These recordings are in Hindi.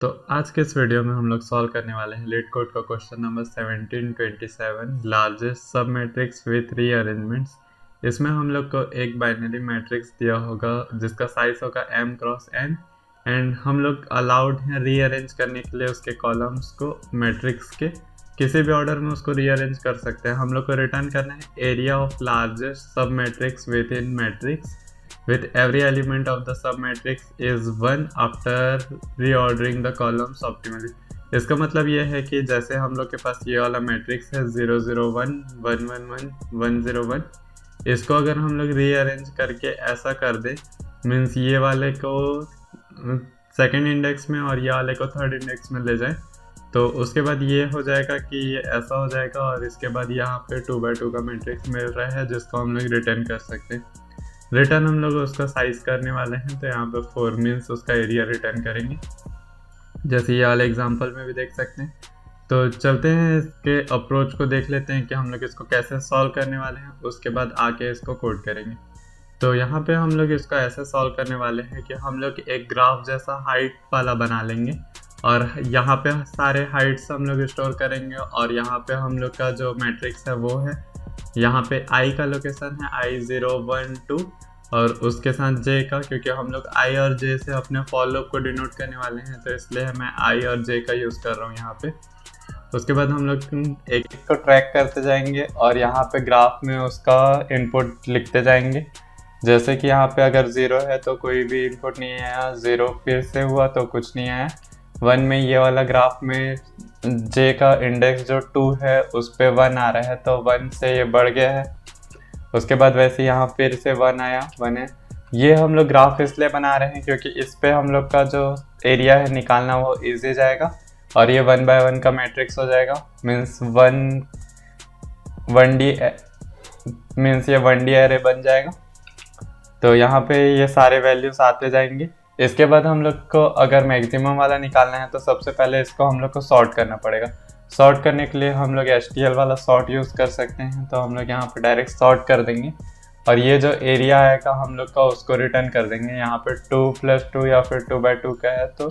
तो आज के इस वीडियो में हम लोग सॉल्व करने वाले हैं लीड कोड का क्वेश्चन नंबर 1727 लार्जेस्ट सब मैट्रिक्स विथ रीअरेंजमेंट्स। इसमें हम लोग को एक बाइनरी मैट्रिक्स दिया होगा जिसका साइज होगा m क्रॉस n एंड हम लोग अलाउड हैं रीअरेंज करने के लिए उसके कॉलम्स को मैट्रिक्स के किसी भी ऑर्डर में उसको रीअरेंज कर सकते हैं। हम लोग को रिटर्न करना है एरिया ऑफ लार्जेस्ट सब matrix with in matrix with every element of the submatrix is 1 after reordering the columns optimally। इसका मतलब ये है कि जैसे हम लोग के पास ये वाला मैट्रिक्स है 0 0 1 1 1 1 1 0 1, इसको अगर हम लोग रीअरेंज करके ऐसा कर दे मीन्स ये वाले को सेकंड इंडेक्स में और ये वाले को थर्ड इंडेक्स में ले जाए तो उसके बाद ये हो जाएगा कि ये ऐसा हो जाएगा और इसके बाद यहाँ पे 2 by 2 का मैट्रिक्स मिल रहा है जिसको हम लोग रिटर्न कर सकते हैं। रिटर्न हम लोग उसका साइज करने वाले हैं तो यहाँ पे 4 मीन्स उसका एरिया रिटर्न करेंगे जैसे ये वाले एग्जांपल में भी देख सकते हैं। तो चलते हैं इसके अप्रोच को देख लेते हैं कि हम लोग इसको कैसे सॉल्व करने वाले हैं, उसके बाद आके इसको कोड करेंगे। तो यहाँ पे हम लोग इसको ऐसे सॉल्व करने वाले हैं कि हम लोग एक ग्राफ जैसा हाइट वाला बना लेंगे और यहाँ पे सारे हाइट्स हम लोग स्टोर करेंगे और यहाँ पे हम लोग का जो मैट्रिक्स है वो है, यहाँ पे i का लोकेशन है i 0 1 2 और उसके साथ j का, क्योंकि हम लोग i और j से अपने फॉर लूप को डिनोट करने वाले हैं तो इसलिए मैं i और j का यूज़ कर रहा हूँ यहाँ पे। उसके बाद हम लोग एक को ट्रैक करते जाएंगे और यहाँ पे ग्राफ में उसका इनपुट लिखते जाएंगे। जैसे कि यहाँ पे अगर 0 है तो कोई भी इनपुट नहीं आया, 0 फिर से हुआ तो कुछ नहीं आया, 1 में ये वाला ग्राफ में j का इंडेक्स जो 2 है उस पे 1 आ रहा है तो 1 से ये बढ़ गया है। उसके बाद वैसे यहाँ फिर से 1 आया, 1 है। ये हम लोग ग्राफ इसलिए बना रहे हैं क्योंकि इस पे हम लोग का जो एरिया है निकालना वो इजी जाएगा और ये 1 by 1 का मैट्रिक्स हो जाएगा। मीन्स 1D मीन्स ये 1D एरे बन जाएगा। तो यहाँ पे ये सारे वैल्यूज आते जाएंगे। इसके बाद हम लोग को अगर मैक्सिमम वाला निकालना है तो सबसे पहले इसको हम लोग को सॉर्ट करना पड़ेगा। सॉर्ट करने के लिए हम लोग HTL वाला सॉर्ट यूज़ कर सकते हैं तो हम लोग यहाँ पे डायरेक्ट सॉर्ट कर देंगे और ये जो एरिया आएगा हम लोग का उसको रिटर्न कर देंगे। यहाँ पे 2 + 2 या फिर 2 by 2 का है तो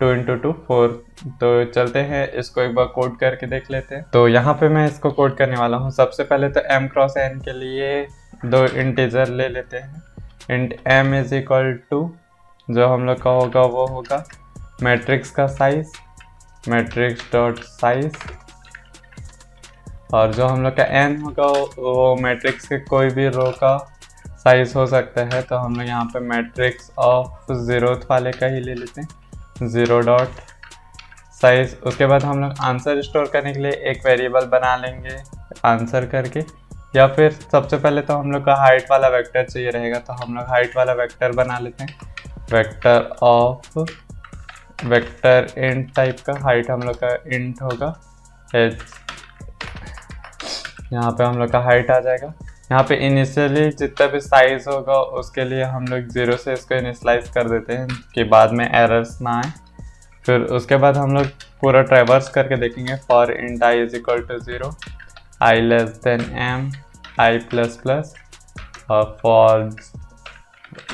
2 × 2 4। तो चलते हैं इसको एक बार कोड करके देख लेते हैं। तो यहाँ पे मैं इसको कोड करने वाला हूँ। सबसे पहले तो m क्रॉस n के लिए 2 इंटीजर ले लेते हैं। Int m is equal to जो हम लोग का होगा वो होगा मैट्रिक्स का साइज, मैट्रिक्स डॉट साइज, और जो हम लोग का n होगा वो मैट्रिक्स के कोई भी रो का साइज हो सकता है तो हम लोग यहाँ पे मैट्रिक्स ऑफ 0th वाले का ही ले लेते हैं, 0 डॉट साइज। उसके बाद हम लोग आंसर स्टोर करने के लिए एक वेरिएबल बना लेंगे आंसर करके, या फिर सबसे पहले तो हम लोग का हाइट वाला वेक्टर चाहिए रहेगा तो हम लोग हाइट वाला वेक्टर बना लेते हैं। Vector of vector int type का, हाइट हम लोग का इंट होगा h, यहाँ पे हम लोग का हाइट आ जाएगा। यहाँ पे इनिशियली जितना भी साइज होगा उसके लिए हम लोग 0 से इसको इनिशलाइज कर देते हैं कि बाद में एरर्स ना आए। फिर उसके बाद हम लोग पूरा ट्रैवर्स करके देखेंगे। For int i is equal to 0, i less than m, i plus plus, और for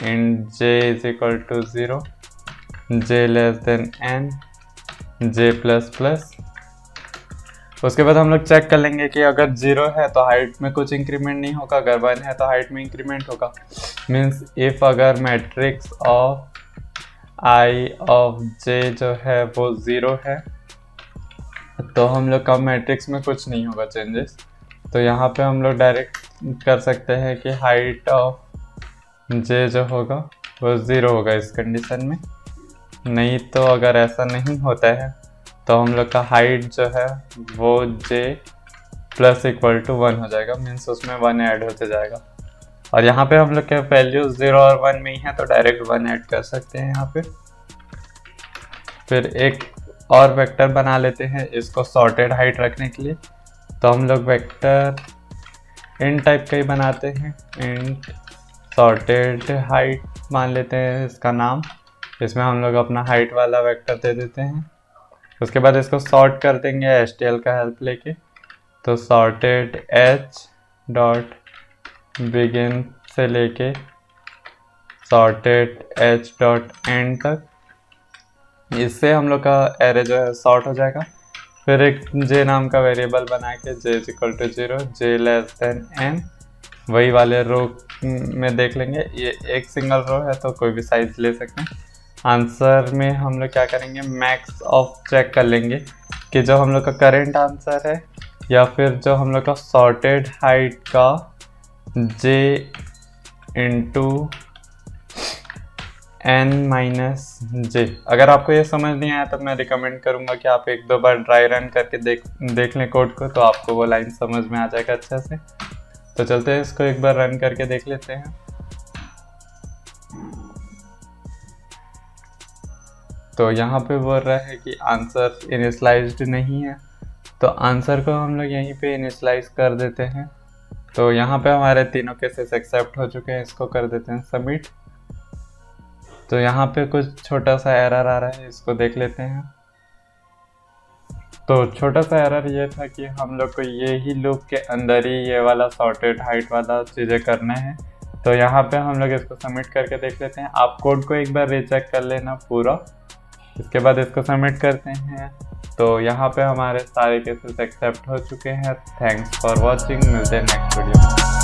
int j is equal to 0, j less than n, j plus plus. उसके बाद हम लोग चेक कर लेंगे कि अगर 0 है तो हाइट में कुछ इंक्रीमेंट नहीं होगा, अगर 1 है तो हाइट में इंक्रीमेंट होगा। मीन्स इफ अगर matrix of i of j जो है वो 0 है तो हम लोग का मैट्रिक्स में कुछ नहीं होगा चेंजेस। तो यहाँ पे हम लोग डायरेक्ट कर सकते हैं कि हाइट ऑफ j जो होगा वो 0 होगा इस कंडीशन में। नहीं तो अगर ऐसा नहीं होता है तो हम लोग का हाइट जो है वो j प्लस इक्वल टू 1 हो जाएगा। मीन्स उसमें 1 ऐड होते जाएगा और यहाँ पे हम लोग के वैल्यू 0 और 1 में ही है तो डायरेक्ट 1 ऐड कर सकते हैं यहाँ पे। फिर एक और वेक्टर बना लेते हैं इसको सॉर्टेड हाइट रखने के लिए। तो हम लोग वेक्टर इंट टाइप का ही बनाते हैं, इंट सॉर्टेड हाइट मान लेते हैं इसका नाम। इसमें हम लोग अपना हाइट वाला वेक्टर दे देते हैं। उसके बाद इसको सॉर्ट कर देंगे HTL का हेल्प लेके। तो सॉर्टेड h डॉट बिगिन से लेके सॉर्टेड h डॉट एंड तक, इससे हम लोग का एरे जो है सॉर्ट हो जाएगा। फिर एक जे नाम का वेरिएबल बना के j is equal to 0, j less than n, वही वाले रो में देख लेंगे। ये एक सिंगल रो है तो कोई भी साइज ले सकते हैं। आंसर में हम लोग क्या करेंगे, मैक्स ऑफ चेक कर लेंगे कि जो हम लोग का करेंट आंसर है या फिर जो हम लोग का सॉर्टेड हाइट का जे इंटू एन माइनस जे। अगर आपको ये समझ नहीं आया तो मैं रिकमेंड करूँगा कि आप एक दो बार ड्राई रन करके देख लें कोड को, तो आपको वो लाइन समझ में आ जाएगा अच्छे से। तो चलते हैं इसको एक बार रन करके देख लेते हैं। तो यहाँ पे बोल रहा है कि आंसर इनिशलाइज्ड नहीं है, तो आंसर को हम लोग यहीं पे इनिशलाइज कर देते हैं। तो यहाँ पे हमारे तीनों केसेस एक्सेप्ट हो चुके हैं, इसको कर देते हैं सबमिट। तो यहाँ पे कुछ छोटा सा एरर आ रहा है, इसको देख लेते हैं। तो छोटा सा एरर ये था कि हम लोग को ये ही लूप के अंदर ही ये वाला सॉर्टेड हाइट वाला चीज़ें करना है। तो यहाँ पे हम लोग इसको सबमिट करके देख लेते हैं। आप कोड को एक बार रीचेक कर लेना पूरा, इसके बाद इसको सबमिट करते हैं। तो यहाँ पे हमारे सारे केसेस एक्सेप्ट हो चुके हैं। थैंक्स फॉर वॉचिंग, मिलते हैं नेक्स्ट वीडियो में।